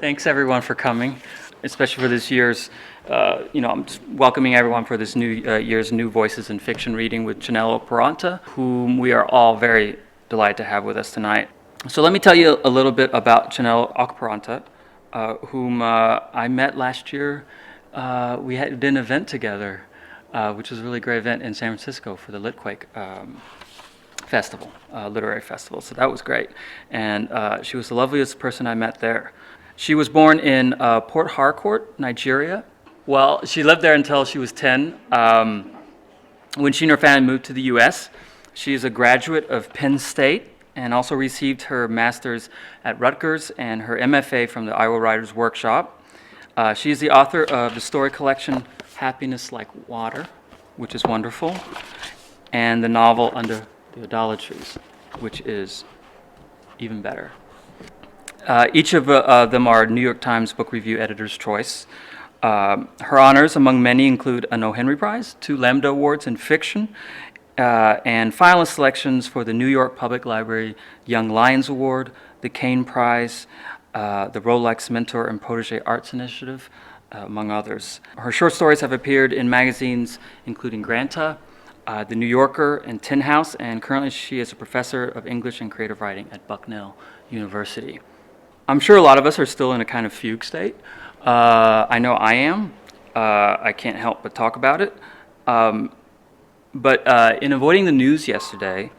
Thanks everyone for coming, especially for this year's, I'm just welcoming everyone for this new year's New Voices in Fiction reading with Chinelo, Okparanta, whom we are all very delighted to have with us tonight. So let me tell you a little bit about Chinelo Okparanta, whom I met last year. We did an event together, which was a really great event in San Francisco for the Litquake festival, literary festival. So that was great. And she was the loveliest person I met there. She was born in Port Harcourt, Nigeria. Well, she lived there until she was 10. When she and her family moved to the U.S., she is a graduate of Penn State and also received her master's at Rutgers and her MFA from the Iowa Writers Workshop. She is the author of the story collection Happiness Like Water, which is wonderful, and the novel Under the Idolatries, which is even better. Each of them are New York Times Book Review Editor's Choice. Her honors, among many, include an O. Henry Prize, 2 Lambda Awards in fiction, and finalist selections for the New York Public Library Young Lions Award, the Caine Prize, the Rolex Mentor and Protege Arts Initiative, among others. Her short stories have appeared in magazines including Granta, The New Yorker, and Tin House, and currently she is a professor of English and creative writing at Bucknell University. I'm sure a lot of us are still in a kind of fugue state. I know I am. I can't help but talk about it. But in avoiding the news yesterday,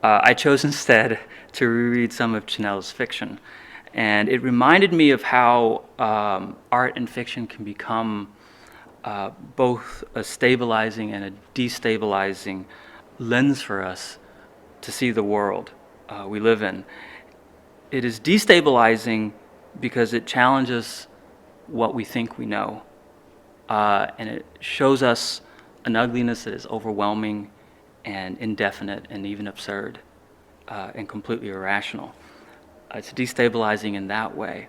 I chose instead to reread some of Chinelo's fiction. And it reminded me of how art and fiction can become both a stabilizing and a destabilizing lens for us to see the world we live in. It is destabilizing because it challenges what we think we know, and it shows us an ugliness that is overwhelming and indefinite and even absurd and completely irrational. It's destabilizing in that way.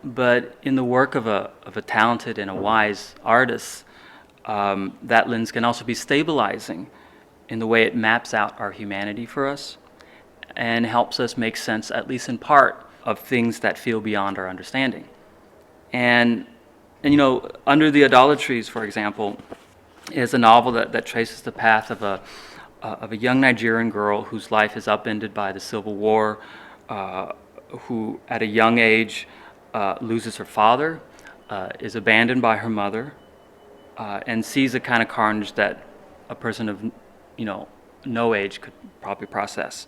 But in the work of a talented and a wise artist, that lens can also be stabilizing in the way it maps out our humanity for us and helps us make sense, at least in part, of things that feel beyond our understanding. And Under the Idolatries, for example, is a novel that traces the path of a young Nigerian girl whose life is upended by the Civil War, who at a young age loses her father, is abandoned by her mother, and sees a kind of carnage that a person of no age could probably process.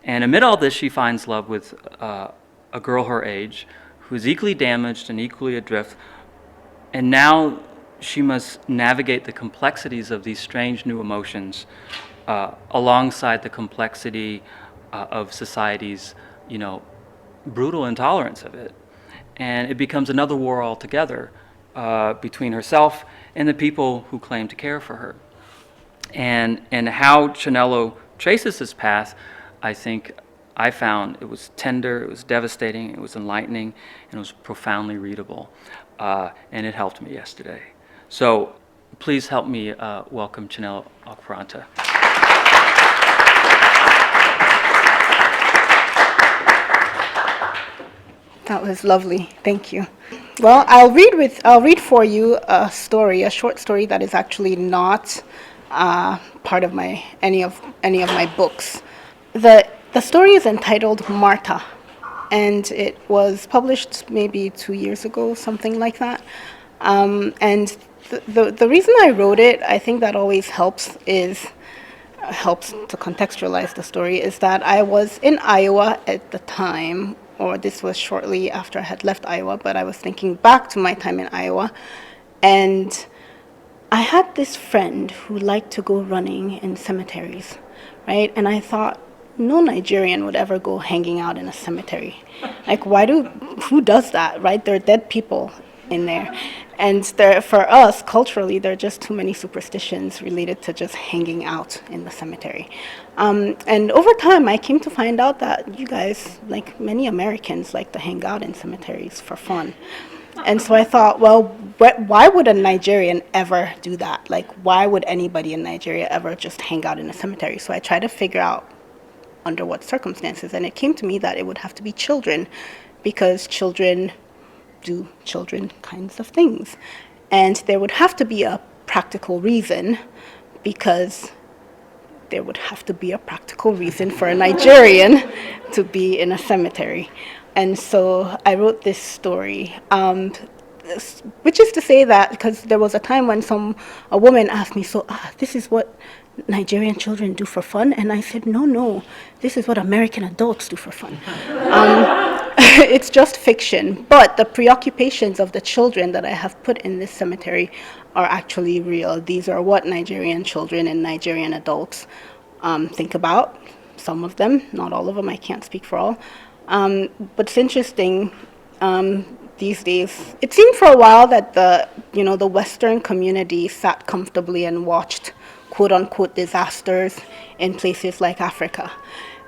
And amid all this, she finds love with a girl her age who is equally damaged and equally adrift, and now she must navigate the complexities of these strange new emotions alongside the complexity of society's brutal intolerance of it. And it becomes another war altogether between herself and the people who claim to care for her. And how Chinelo traces this path, I found it was tender, it was devastating, it was enlightening, and it was profoundly readable. And it helped me yesterday. So please help me welcome Chinelo Okparanta. That was lovely. Thank you. Well, I'll read for you a short story that is actually not part of any of my books. The story is entitled Marta, and it was published maybe 2 years ago, something like that. And the reason I wrote it, I think that always helps to contextualize the story, is that I was in Iowa at the time, or this was shortly after I had left Iowa, but I was thinking back to my time in Iowa, and I had this friend who liked to go running in cemeteries, right? And I thought, no Nigerian would ever go hanging out in a cemetery. Like, who does that, right? There are dead people in there. And for us, culturally, there are just too many superstitions related to just hanging out in the cemetery. And over time, I came to find out that you guys, like many Americans, like to hang out in cemeteries for fun. And so I thought, well, why would a Nigerian ever do that? Like, why would anybody in Nigeria ever just hang out in a cemetery? So I tried to figure out under what circumstances, and it came to me that it would have to be children because children do children kinds of things. And there would have to be a practical reason, because there would have to be a practical reason for a Nigerian to be in a cemetery. And so I wrote this story, which is to say that, because there was a time when a woman asked me, so this is what Nigerian children do for fun? And I said, no, this is what American adults do for fun. It's just fiction, but the preoccupations of the children that I have put in this cemetery are actually real. These are what Nigerian children and Nigerian adults think about. Some of them, not all of them, I can't speak for all. But it's interesting these days. It seemed for a while that the Western community sat comfortably and watched quote-unquote disasters in places like Africa.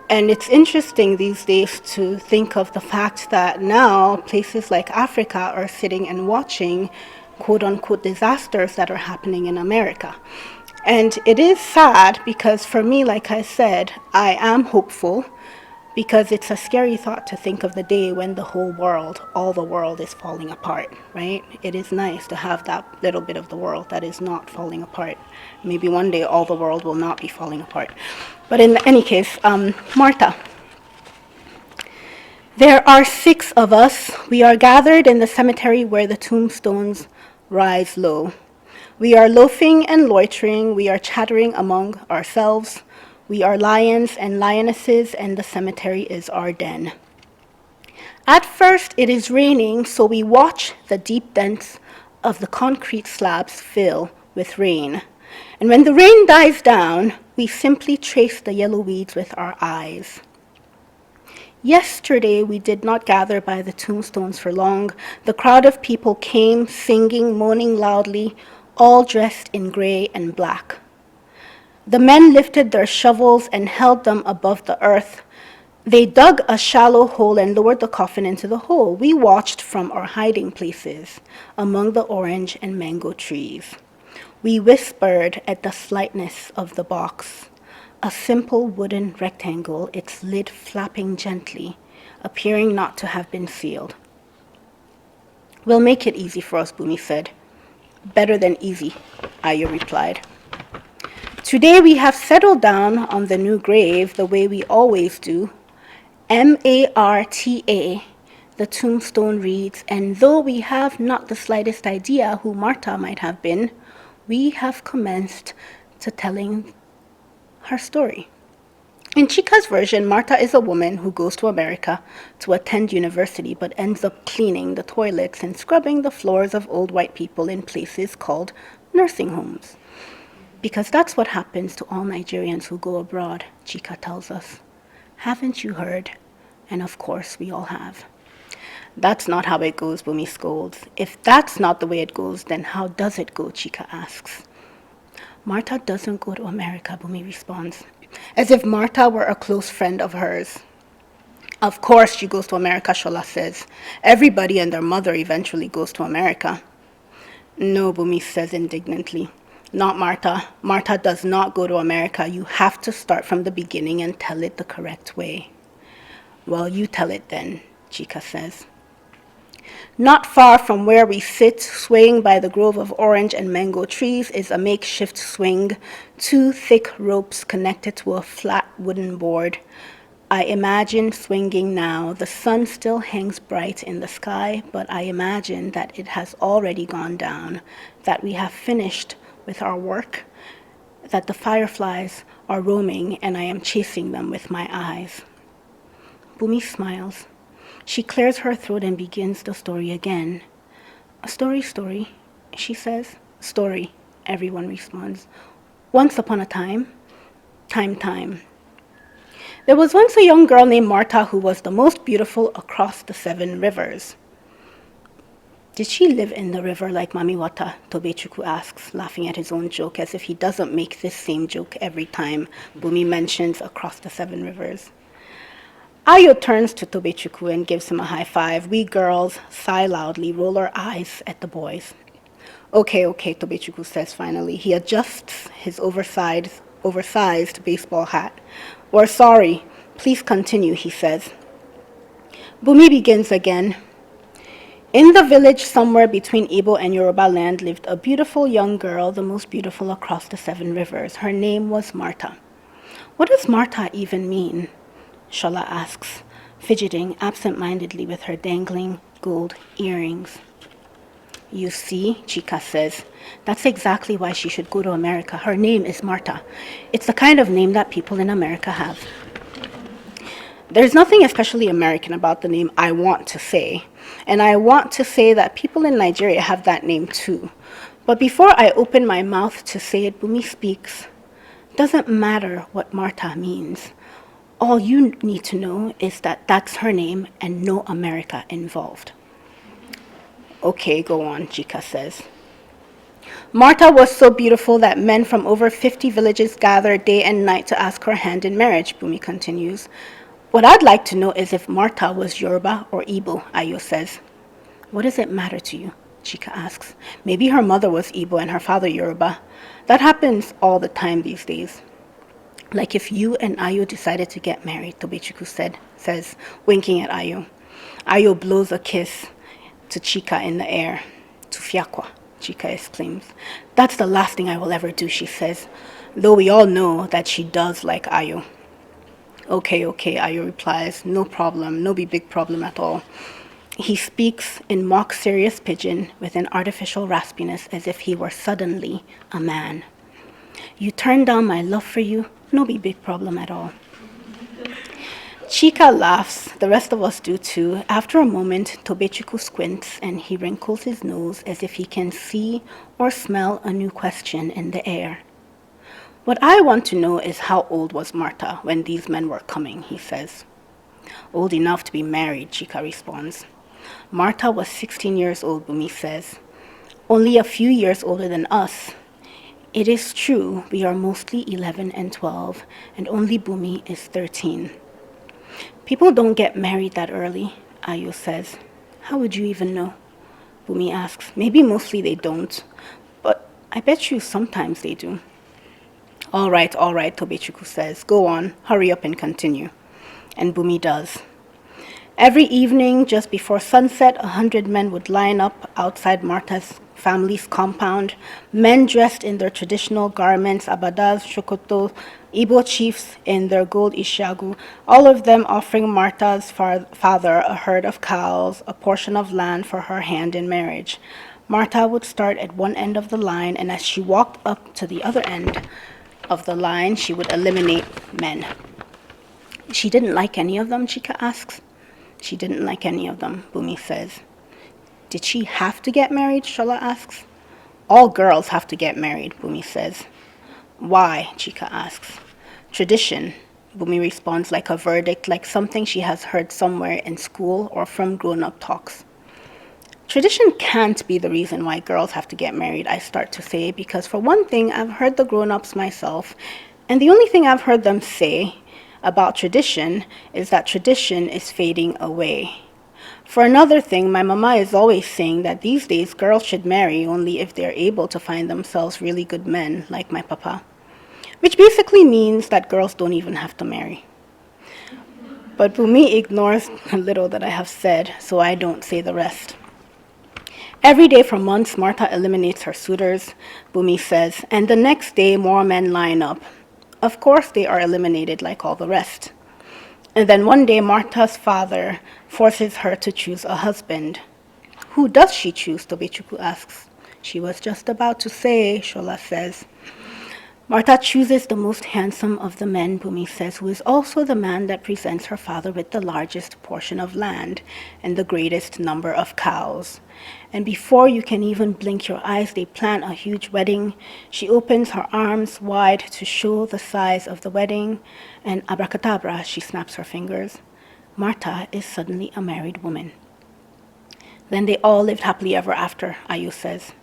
And it's interesting these days to think of the fact that now places like Africa are sitting and watching quote-unquote disasters that are happening in America. And it is sad because for me, like I said, I am hopeful, because it's a scary thought to think of the day when the whole world, all the world is falling apart, right? It is nice to have that little bit of the world that is not falling apart. Maybe one day all the world will not be falling apart. But in any case, Martha. There are 6 of us. We are gathered in the cemetery where the tombstones rise low. We are loafing and loitering. We are chattering among ourselves. We are lions and lionesses, and the cemetery is our den. At first, it is raining, so we watch the deep dents of the concrete slabs fill with rain. And when the rain dies down, we simply trace the yellow weeds with our eyes. Yesterday, we did not gather by the tombstones for long. The crowd of people came, singing, moaning loudly, all dressed in gray and black. The men lifted their shovels and held them above the earth. They dug a shallow hole and lowered the coffin into the hole. We watched from our hiding places among the orange and mango trees. We whispered at the slightness of the box, a simple wooden rectangle, its lid flapping gently, appearing not to have been sealed. We'll make it easy for us, Bumi said. Better than easy, Ayo replied. Today we have settled down on the new grave the way we always do. Marta, the tombstone reads, and though we have not the slightest idea who Marta might have been, we have commenced to telling her story. In Chika's version, Marta is a woman who goes to America to attend university but ends up cleaning the toilets and scrubbing the floors of old white people in places called nursing homes. Because that's what happens to all Nigerians who go abroad, Chika tells us. Haven't you heard? And of course, we all have. That's not how it goes, Bumi scolds. If that's not the way it goes, then how does it go, Chika asks. Marta doesn't go to America, Bumi responds, as if Marta were a close friend of hers. Of course she goes to America, Shola says. Everybody and their mother eventually goes to America. No, Bumi says indignantly. Not Marta. Marta does not go to America. You have to start from the beginning and tell it the correct way. Well, you tell it then, Chika says. Not far from where we sit, swaying by the grove of orange and mango trees, is a makeshift swing, 2 thick ropes connected to a flat wooden board. I imagine swinging now. The sun still hangs bright in the sky, but I imagine that it has already gone down, that we have finished with our work, that the fireflies are roaming and I am chasing them with my eyes. Bumi smiles. She clears her throat and begins the story again. A story, she says. Story, everyone responds. Once upon a time. There was once a young girl named Marta who was the most beautiful across the 7 rivers. Did she live in the river like Mamiwata? Tobechuku asks, laughing at his own joke as if he doesn't make this same joke every time Bumi mentions across the 7 rivers. Ayo turns to Tobechuku and gives him a high five. We girls sigh loudly, roll our eyes at the boys. Okay, Tobechuku says finally. He adjusts his oversized baseball hat. We're sorry. Please continue, he says. Bumi begins again. In the village somewhere between Igbo and Yoruba land lived a beautiful young girl, the most beautiful across the 7 rivers. Her name was Martha. What does Martha even mean? Shola asks, fidgeting absent-mindedly with her dangling gold earrings. You see, Chika says, that's exactly why she should go to America. Her name is Martha. It's the kind of name that people in America have. There's nothing especially American about the name I want to say. And I want to say that people in Nigeria have that name too. But before I open my mouth to say it, Bumi speaks. Doesn't matter what Martha means. All you need to know is that that's her name and no America involved. Okay, go on, Chika says. Martha was so beautiful that men from over 50 villages gathered day and night to ask her hand in marriage, Bumi continues. What I'd like to know is if Martha was Yoruba or Igbo, Ayo says. What does it matter to you? Chika asks. Maybe her mother was Igbo and her father Yoruba. That happens all the time these days. Like if you and Ayo decided to get married, Tobechukwu says, winking at Ayo. Ayo blows a kiss to Chika in the air. To Fiakwa, Chika exclaims. That's the last thing I will ever do, she says, though we all know that she does like Ayo. Okay, Ayo replies, no problem, no big problem at all. He speaks in mock serious pidgin with an artificial raspiness as if he were suddenly a man. You turn down my love for you, no big problem at all. Chika laughs, the rest of us do too. After a moment, Tobechukwu squints and he wrinkles his nose as if he can see or smell a new question in the air. What I want to know is how old was Martha when these men were coming, he says. Old enough to be married, Chika responds. Martha was 16 years old, Bumi says. Only a few years older than us. It is true, we are mostly 11 and 12, and only Bumi is 13. People don't get married that early, Ayo says. How would you even know? Bumi asks. Maybe mostly they don't, but I bet you sometimes they do. All right, Tobechukwu says. Go on, hurry up and continue. And Bumi does. Every evening, just before sunset, 100 men would line up outside Martha's family's compound, men dressed in their traditional garments, abadas, shokoto, Igbo chiefs in their gold ishagu, all of them offering Martha's father a herd of cows, a portion of land for her hand in marriage. Martha would start at one end of the line, and as she walked up to the other end of the line, she would eliminate men. She didn't like any of them, Chika asks. She didn't like any of them, Bumi says. Did she have to get married, Shola asks. All girls have to get married, Bumi says. Why, Chika asks. Tradition, Bumi responds like a verdict, like something she has heard somewhere in school or from grown-up talks. Tradition can't be the reason why girls have to get married, I start to say, because for one thing, I've heard the grown-ups myself, and the only thing I've heard them say about tradition is that tradition is fading away. For another thing, my mama is always saying that these days girls should marry only if they're able to find themselves really good men, like my papa. Which basically means that girls don't even have to marry. But Bumi ignores a little that I have said, so I don't say the rest. Every day for months, Martha eliminates her suitors, Bumi says, and the next day more men line up. Of course they are eliminated like all the rest. And then one day Martha's father forces her to choose a husband. Who does she choose, Tobechukwu asks. She was just about to say, Shola says. Martha chooses the most handsome of the men, Bumi says, who is also the man that presents her father with the largest portion of land and the greatest number of cows. And before you can even blink your eyes, they plan a huge wedding. She opens her arms wide to show the size of the wedding, and abracadabra, she snaps her fingers. Martha is suddenly a married woman. Then they all lived happily ever after, Ayu says.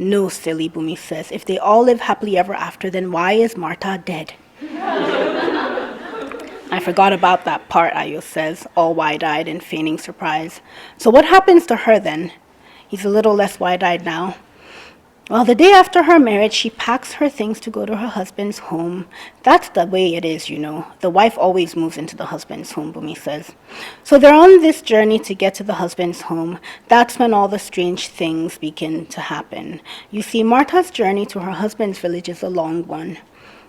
No, silly, Bumi says. If they all live happily ever after, then why is Martha dead? I forgot about that part, Ayo says, all wide-eyed and feigning surprise. So what happens to her then? He's a little less wide-eyed now. Well, the day after her marriage, she packs her things to go to her husband's home. That's the way it is, you know. The wife always moves into the husband's home, Bumi says. So they're on this journey to get to the husband's home. That's when all the strange things begin to happen. You see, Martha's journey to her husband's village is a long one.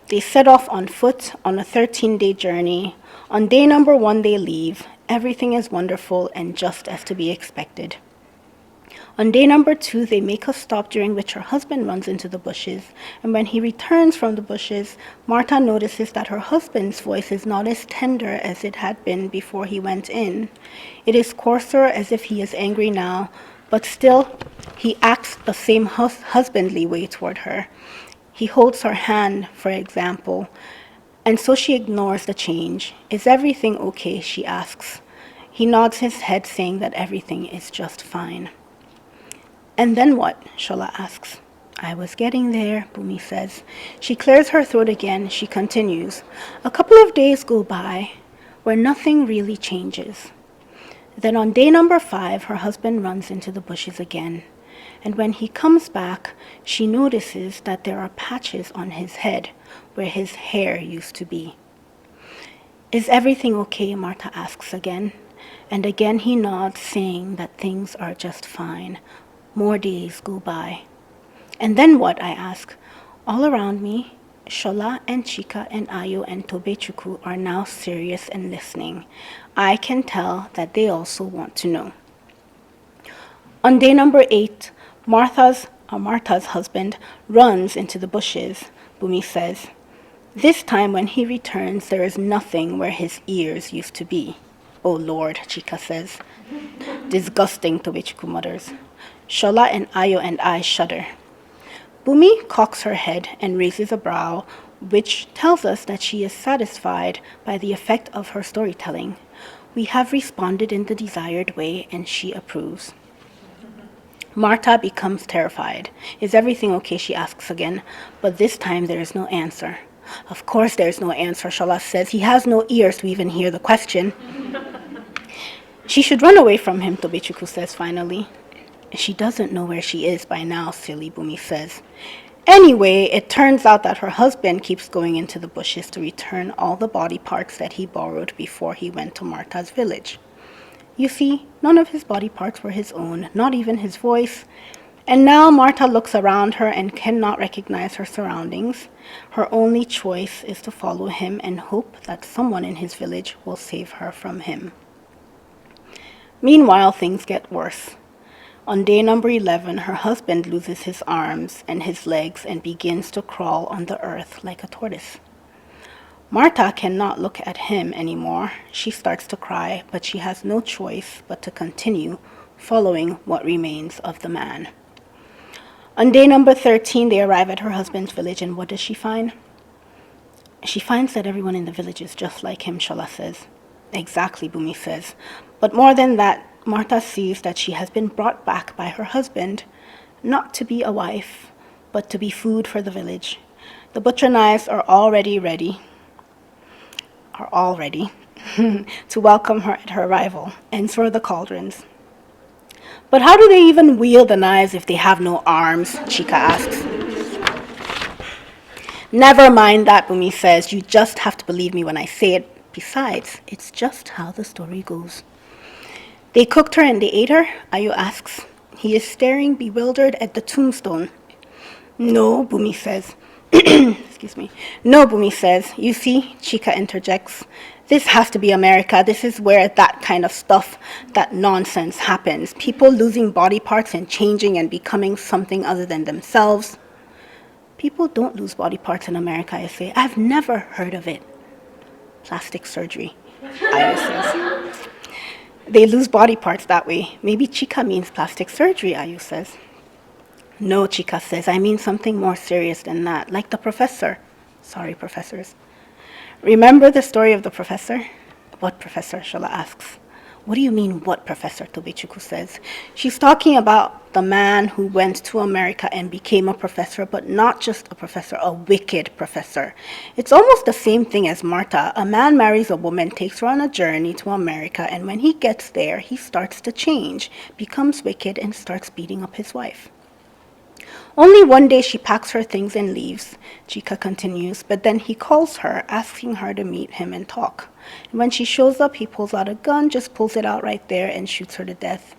They set off on foot on a 13-day journey. On day number 1, they leave. Everything is wonderful and just as to be expected. On day number 2, they make a stop during which her husband runs into the bushes, and when he returns from the bushes, Martha notices that her husband's voice is not as tender as it had been before he went in. It is coarser, as if he is angry now, but still, he acts the same husbandly way toward her. He holds her hand, for example, and so she ignores the change. Is everything okay, she asks. He nods his head, saying that everything is just fine. And then what? Shola asks. I was getting there, Bumi says. She clears her throat again. She continues. A couple of days go by where nothing really changes. Then on day number 5, her husband runs into the bushes again. And when he comes back, she notices that there are patches on his head where his hair used to be. Is everything okay? Martha asks again. And again he nods, saying that things are just fine. More days go by. And then what? I ask. All around me, Shola and Chika and Ayo and Tobechuku are now serious and listening. I can tell that they also want to know. On day number 8, Martha's husband runs into the bushes, Bumi says. This time when he returns, there is nothing where his ears used to be. Oh Lord, Chika says. Disgusting, Tobechuku mutters. Shola and Ayo and I shudder. Bumi cocks her head and raises a brow, which tells us that she is satisfied by the effect of her storytelling. We have responded in the desired way, and she approves. Martha becomes terrified. Is everything okay? She asks again, but this time there is no answer. Of course there is no answer, Shola says. He has no ears to even hear the question. She should run away from him, Tobechuku says finally. She doesn't know where she is by now, silly, Bumi says. Anyway, it turns out that her husband keeps going into the bushes to return all the body parts that he borrowed before he went to Martha's village. You see, none of his body parts were his own, not even his voice. And now Martha looks around her and cannot recognize her surroundings. Her only choice is to follow him and hope that someone in his village will save her from him. Meanwhile, things get worse. On day number 11, her husband loses his arms and his legs and begins to crawl on the earth like a tortoise. Martha cannot look at him anymore. She starts to cry, but she has no choice but to continue following what remains of the man. On day number 13, they arrive at her husband's village, and what does she find? She finds that everyone in the village is just like him, Shola says. Exactly, Bumi says. But more than that, Martha sees that she has been brought back by her husband, not to be a wife, but to be food for the village. The butcher knives are all ready to welcome her at her arrival, and so are the cauldrons. But how do they even wield the knives if they have no arms? Chika asks. Never mind that, Bumi says. You just have to believe me when I say it. Besides, it's just how the story goes. They cooked her and they ate her? Ayu asks. He is staring bewildered at the tombstone. No, Bumi says. Excuse me. No, Bumi says. You see, Chika interjects. This has to be America. This is where that kind of stuff, that nonsense happens. People losing body parts and changing and becoming something other than themselves. People don't lose body parts in America, I say. I've never heard of it. Plastic surgery, Ayu says. They lose body parts that way. Maybe Chika means plastic surgery, Ayu says. No, Chika says, I mean something more serious than that, like the professor. Sorry, professors. Remember the story of the professor? What professor? Shola asks. What do you mean, what professor? Tobechuku says. She's talking about the man who went to America and became a professor, but not just a professor, a wicked professor. It's almost the same thing as Martha. A man marries a woman, takes her on a journey to America, and when he gets there, he starts to change, becomes wicked, and starts beating up his wife. Only one day she packs her things and leaves, Chica continues, but then he calls her, asking her to meet him and talk. And when she shows up, he pulls out a gun, just pulls it out right there and shoots her to death.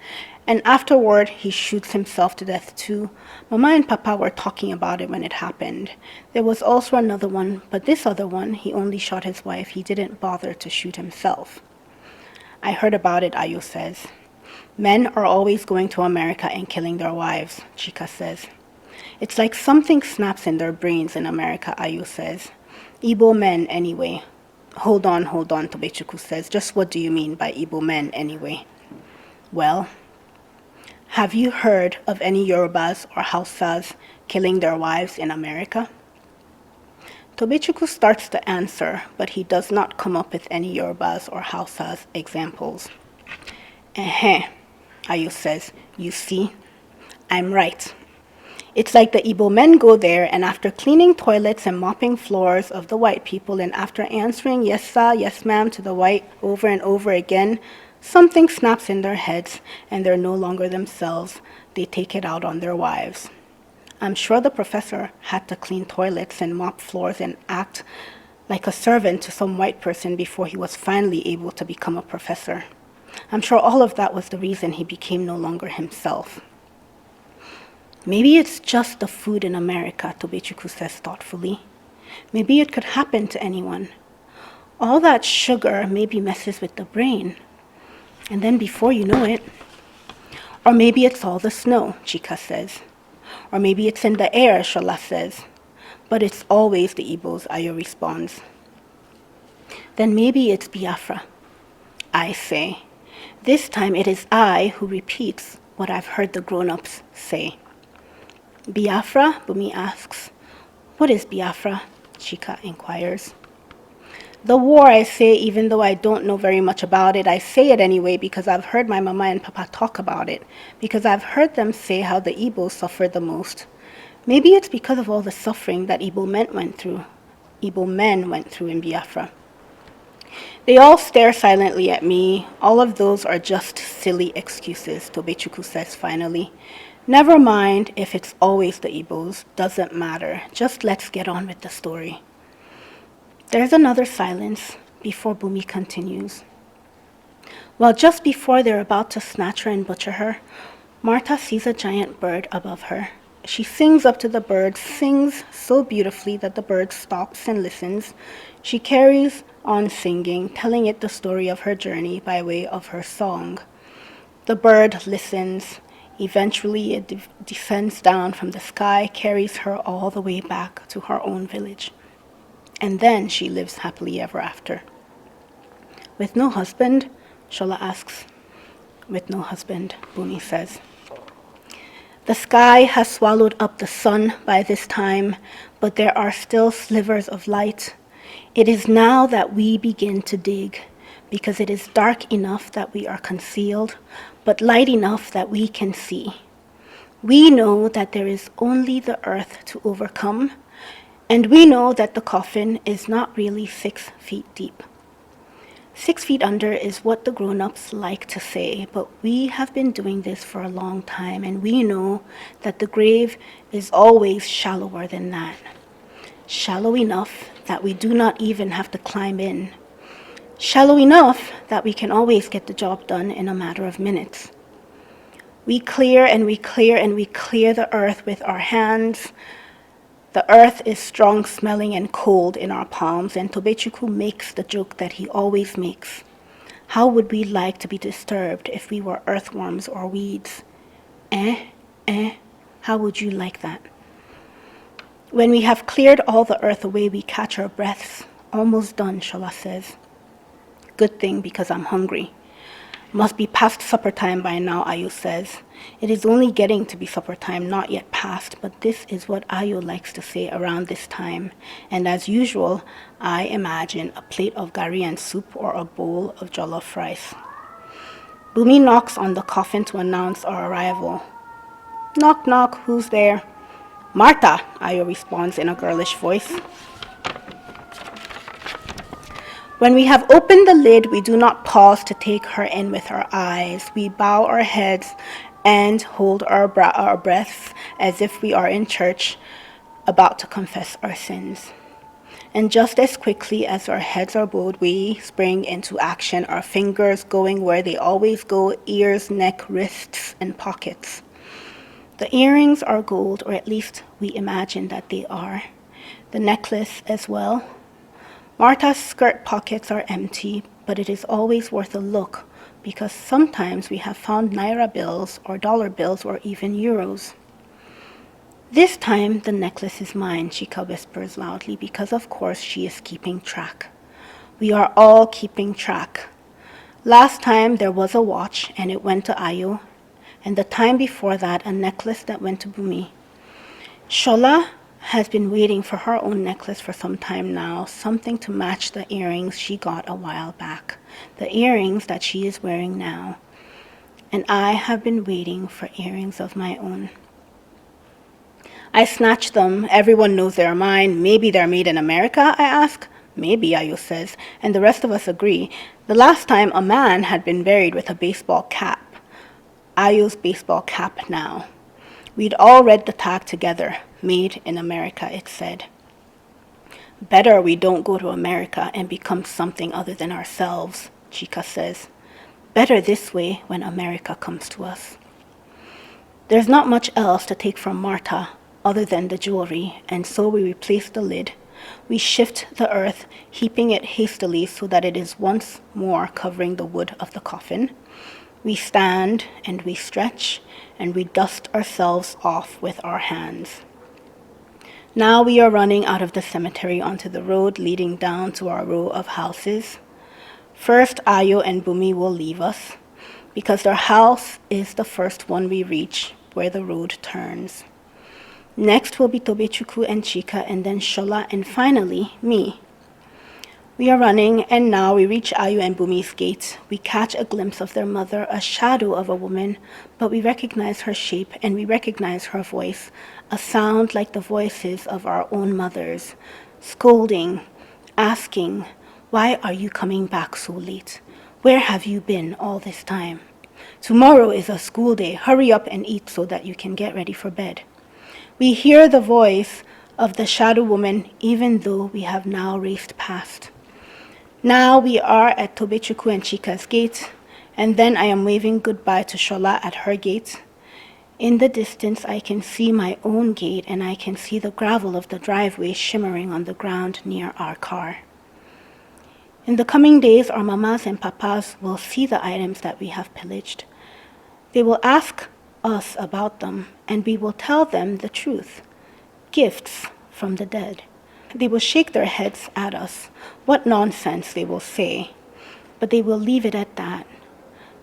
And afterward, he shoots himself to death too. Mama and Papa were talking about it when it happened. There was also another one, but this other one, he only shot his wife. He didn't bother to shoot himself. I heard about it, Ayo says. Men are always going to America and killing their wives, Chica says. It's like something snaps in their brains in America, Ayu says. Igbo men, anyway. Hold on, Tobechuku says. Just what do you mean by Igbo men, anyway? Well, have you heard of any Yorubas or Hausas killing their wives in America? Tobechuku starts to answer, but he does not come up with any Yorubas or Hausas examples. Ayu says. You see, I'm right. It's like the Igbo men go there, and after cleaning toilets and mopping floors of the white people, and after answering yes sir, yes ma'am to the white over and over again, something snaps in their heads, and they're no longer themselves. They take it out on their wives. I'm sure the professor had to clean toilets and mop floors and act like a servant to some white person before he was finally able to become a professor. I'm sure all of that was the reason he became no longer himself. Maybe it's just the food in America, Tobechuku says thoughtfully. Maybe it could happen to anyone. All that sugar maybe messes with the brain. And then before you know it, or maybe it's all the snow, Chica says. Or maybe it's in the air, Shola says. But it's always the Igbos, Ayo responds. Then maybe it's Biafra, I say. This time it is I who repeats what I've heard the grown-ups say. Biafra? Bumi asks. What is Biafra? Chica inquires. The war, I say, even though I don't know very much about it. I say it anyway because I've heard my mama and papa talk about it, because I've heard them say how the Igbos suffered the most. Maybe it's because of all the suffering that Igbo men went through in Biafra. They all stare silently at me. All of those are just silly excuses, Tobechuku says finally. Never mind if it's always the Igbos, doesn't matter. Just let's get on with the story. There's another silence before Bumi continues. Well, just before they're about to snatch her and butcher her, Martha sees a giant bird above her. She sings up to the bird, sings so beautifully that the bird stops and listens. She carries on singing, telling it the story of her journey by way of her song. The bird listens. Eventually, it descends down from the sky, carries her all the way back to her own village. And then she lives happily ever after. With no husband? Shola asks. With no husband, Bumi says. The sky has swallowed up the sun by this time, but there are still slivers of light. It is now that we begin to dig, because it is dark enough that we are concealed, but light enough that we can see. We know that there is only the earth to overcome, and we know that the coffin is not really 6 feet deep. 6 feet under is what the grown-ups like to say, but we have been doing this for a long time, and we know that the grave is always shallower than that. Shallow enough that we do not even have to climb in. Shallow enough that we can always get the job done in a matter of minutes. We clear and we clear and we clear the earth with our hands. The earth is strong smelling and cold in our palms, and Tobechuku makes the joke that he always makes. How would we like to be disturbed if we were earthworms or weeds? How would you like that? When we have cleared all the earth away, we catch our breaths. Almost done, Shola says. Good thing, because I'm hungry. Must be past supper time by now, Ayu says. It is only getting to be supper time, not yet past, but this is what Ayu likes to say around this time. And as usual, I imagine a plate of gari and soup or a bowl of jollof rice. Bumi knocks on the coffin to announce our arrival. Knock, knock, who's there? Martha, Ayu responds in a girlish voice. When we have opened the lid, we do not pause to take her in with our eyes. We bow our heads and hold our breaths as if we are in church about to confess our sins. And just as quickly as our heads are bowed, we spring into action, our fingers going where they always go, ears, neck, wrists, and pockets. The earrings are gold, or at least we imagine that they are. The necklace as well. Marta's skirt pockets are empty, but it is always worth a look because sometimes we have found naira bills or dollar bills or even euros. This time the necklace is mine, Chika whispers loudly, because of course she is keeping track. We are all keeping track. Last time there was a watch and it went to Ayo, and the time before that a necklace that went to Bumi. Shola has been waiting for her own necklace for some time now, something to match the earrings she got a while back, the earrings that she is wearing now. And I have been waiting for earrings of my own. I snatch them. Everyone knows they're mine. Maybe they're made in America, I ask. Maybe, Ayo says, and the rest of us agree. The last time a man had been buried with a baseball cap. Ayo's baseball cap now. We'd all read the tag together. Made in America, it said. Better we don't go to America and become something other than ourselves, Chika says. Better this way when America comes to us. There's not much else to take from Marta other than the jewelry, and so we replace the lid. We shift the earth, heaping it hastily so that it is once more covering the wood of the coffin. We stand and we stretch and we dust ourselves off with our hands. Now we are running out of the cemetery onto the road leading down to our row of houses. First, Ayo and Bumi will leave us because their house is the first one we reach where the road turns. Next will be Tobechuku and Chika, and then Shola, and finally, me. We are running, and now we reach Ayo and Bumi's gate. We catch a glimpse of their mother, a shadow of a woman, but we recognize her shape, and we recognize her voice, a sound like the voices of our own mothers, scolding, asking, "Why are you coming back so late? Where have you been all this time? Tomorrow is a school day. Hurry up and eat so that you can get ready for bed." We hear the voice of the shadow woman even though we have now raced past. Now we are at Tobechuku and Chika's gate, and then I am waving goodbye to Shola at her gate. In the distance, I can see my own gate, and I can see the gravel of the driveway shimmering on the ground near our car. In the coming days, our mamas and papas will see the items that we have pillaged. They will ask us about them, and we will tell them the truth. Gifts from the dead. They will shake their heads at us. What nonsense, they will say. But they will leave it at that.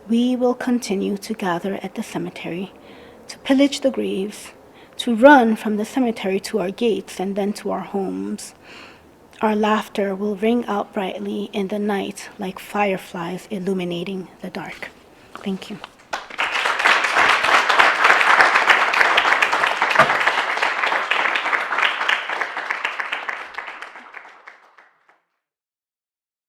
We will continue to gather at the cemetery, to pillage the graves, to run from the cemetery to our gates and then to our homes. Our laughter will ring out brightly in the night like fireflies illuminating the dark. Thank you.